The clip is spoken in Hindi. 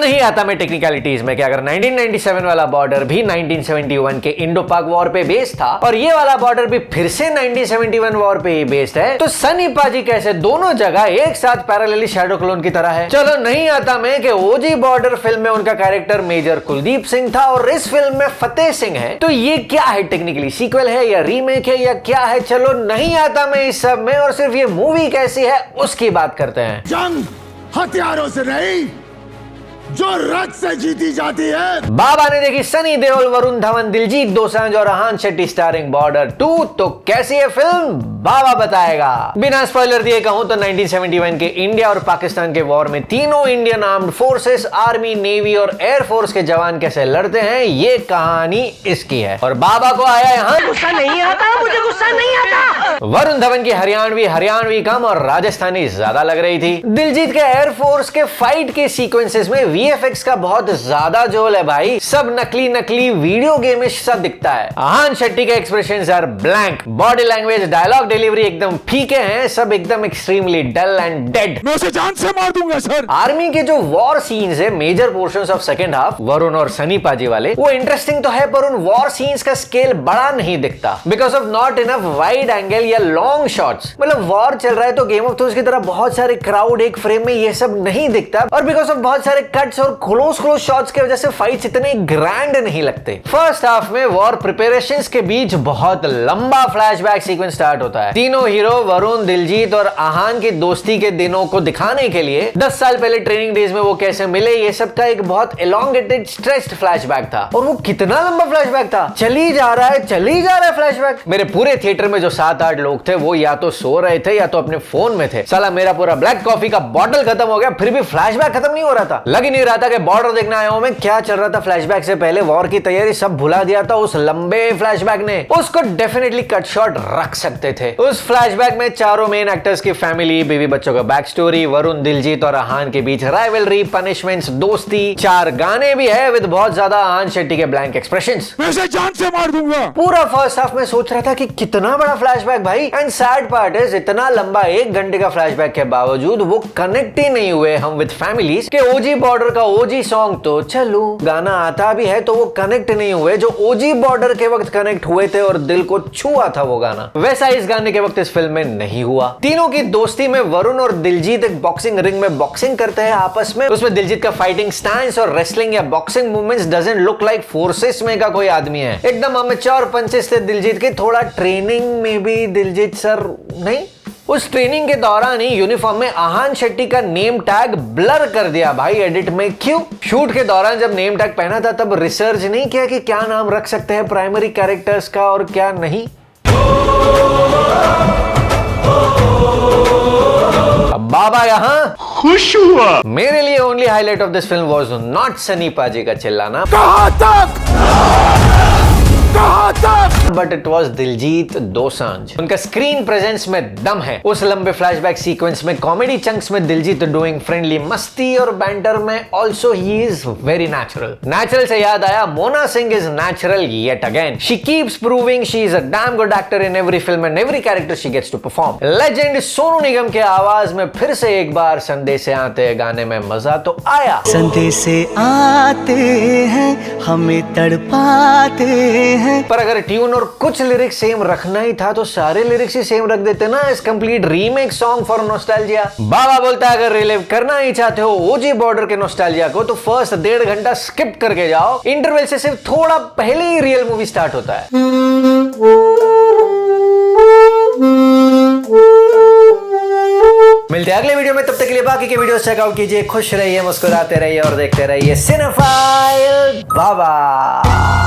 नहीं आता मैं टेक्निकलिटीज में कि अगर 1997 वाला बॉर्डर भी 1971 के इंडो पाक वॉर पे बेस्ड था और ये वाला बॉर्डर भी फिर से 1971 वॉर पे ही बेस्ड है, तो सनी पाजी कैसे दोनों जगह एक साथ पैरेलली शैडो क्लोन की तरह है। चलो नहीं आता मैं कि ओजी बॉर्डर फिल्म में उनका कैरेक्टर मेजर कुलदीप सिंह था और इस फिल्म में फतेह सिंह है, तो ये क्या है, टेक्निकली सीक्वल है या रीमेक है या क्या है। चलो नहीं आता मैं इस सब में और सिर्फ ये मूवी कैसी है उसकी बात करते हैं। जंग हथियारों से नहीं, जो रक्त से जीती जाती है। बाबा ने देखी सनी देओल, वरुण धवन, दिलजीत दोसांझ और आहान शेट्टी स्टारिंग बॉर्डर 2, तो कैसी है फिल्म बाबा बताएगा। बिना स्पॉइलर दिए कहूं तो 1971 के इंडिया और पाकिस्तान के वॉर में तीनों Indian armed forces, army, navy और एयरफोर्स के जवान कैसे लड़ते हैं, ये कहानी इसकी है। और बाबा को आया यहाँ गुस्सा नहीं आता, मुझे गुस्सा नहीं आता। वरुण धवन की हरियाणवी कम और राजस्थानी ज्यादा लग रही थी। दिलजीत के एयरफोर्स के फाइट के सीक्वेंसेस में वीएफएक्स का बहुत ज्यादा जोल है भाई, सब नकली वीडियो गेमिश सा दिखता है। आहान शेट्टी के expressions are blank, body language, dialogue delivery एकदम फीके हैं, सब एकदम एक्सट्रीमली डल एंड डेड। मैं उसे जान से मार दूंगा सर। आर्मी के जो वॉर सीन्स है, major portions of second half, Varun और सनी पाजी वाले, वो इंटरेस्टिंग तो है पर उन वॉर सीन्स का स्केल बड़ा नहीं दिखता because of not enough wide angle या लॉन्ग शॉट्स। मतलब वॉर चल रहा है तो गेम ऑफ थ्रोन्स की तरह बहुत सारे क्राउड एक फ्रेम में, ये सब नहीं दिखता और बिकॉज ऑफ बहुत सारे कट्स और क्लोज शॉट्स की वजह से फाइट्स इतने ग्रैंड नहीं लगते। फर्स्ट हाफ में वॉर प्रिपरेशंस के बीच बहुत लंबा फ्लैशबैक सीक्वेंस स्टार्ट होता है। तीनों हीरो वरुण, दिलजीत और आहान की दोस्ती के दिनों को दिखाने के लिए 10 साल पहले ट्रेनिंग डेज में वो कैसे मिले, ये सब का एक बहुत एलोंगेटेड स्ट्रेच्ड फ्लैशबैक था। और वो कितना लंबा फ्लैशबैक था, चली जा रहा है फ्लैशबैक। मेरे पूरे थिएटर में जो 7-8 लोग थे वो या तो सो रहे थे या तो अपने फोन में थे। साला मेरा पूरा ब्लैक कॉफी का बॉटल खत्म हो गया फिर भी फ्लैशबैक खत्म नहीं हो रहा था। लग ही नहीं रहा था कि बॉर्डर देखना आया हूं मैं, क्या चल रहा था फ्लैशबैक से पहले, वॉर की तैयारी सब भुला दिया था उस लंबे फ्लैशबैक ने। उसको डेफिनेटली कट शॉट रख सकते थे। उस फ्लैशबैक में चारों मेन एक्टर्स की फैमिली, बीवी बच्चों का बैक स्टोरी, वरुण, दिलजीत और आहान के बीच राइवलरी, पनिशमेंट्स, दोस्ती, 4 गाने भी है विद बहुत ज्यादा आहान शेट्टी के ब्लैंक एक्सप्रेशंस। मैं उसे जान से मार दूंगा। पूरा फर्स्ट हाफ में सोच रहा था कि कितना बड़ा फ्लैशबैक भाई, एंड सैड पार्ट इज इतना लंबा 1 घंटे का फ्लैशबैक के बावजूद वो कनेक्ट ही नहीं हुए हम विद फैमिलीज के। ओजी बॉर्डर का ओजी सॉन्ग तो चलो गाना आता भी है तो वो कनेक्ट नहीं हुए जो ओजी बॉर्डर के वक्त कनेक्ट हुए थे और दिल को छुआ था वो गाना, वैसा इस गाने के वक्त इस फिल्म में नहीं हुआ। तीनों की दोस्ती में वरुण और दिलजीत एक बॉक्सिंग रिंग में बॉक्सिंग करते हैं आपस में। उसमें दिलजीत का फाइटिंग स्टांस और रेसलिंग या boxing movements doesn't look like forces में का कोई आदमी है। एकदम अमेच्योर पंचेस थे दिलजीत के। थोड़ा ट्रेनिंग में भी दिलजीत सर नहीं, उस ट्रेनिंग के दौरान ही यूनिफॉर्म में आहान शेट्टी का नेम टैग ब्लर कर दिया भाई एडिट में। क्यों? शूट के दौरान जब नेम टैग पहना था तब रिसर्च नहीं किया कि क्या नाम रख सकते हैं प्राइमरी कैरेक्टर्स का और क्या नहीं। अब बाबा यहाँ खुश हुआ। मेरे लिए only highlight of this film was not Sunny पाजी का चिल्लाना, कहां तक but it was Diljit Dosanjh. उनका स्क्रीन प्रेजेंस में दम है। उस लंबे फ्लैशबैक सीक्वेंस में, कॉमेडी चंक्स में दिलजीत डूइंग फ्रेंडली मस्ती और बैंटर में also he is very natural से याद आया, Mona Singh is natural yet again. She keeps proving she is a damn good actor in every film and every character she gets to perform. Legend Sonu Nigam के आवाज में फिर से एक बार संदेश से आते गाने में मजा तो आया। संदेश से आते हैं हमें तड़पाते हैं। पर अगर ट्यून और कुछ लिरिक्स सेम रखना ही था तो सारे लिरिक्स ही सेम रख देते ना। इस complete remake song for nostalgia. बाबा बोलता है अगर रिलीव करना ही चाहते हो ओजी बॉर्डर के नॉस्टैल्जिया को तो फर्स्ट 1.5 घंटा स्किप करके जाओ। इंटरवल से सिर्फ थोड़ा पहले ही रियल मूवी स्टार्ट होता है। मिलते हैं अगले वीडियो में, तब तक के लिए बाकी के वीडियो चेकआउट कीजिए। खुश रहिए, मुस्कुराते रहिए और देखते रहिए सिनेफाइल बाबा।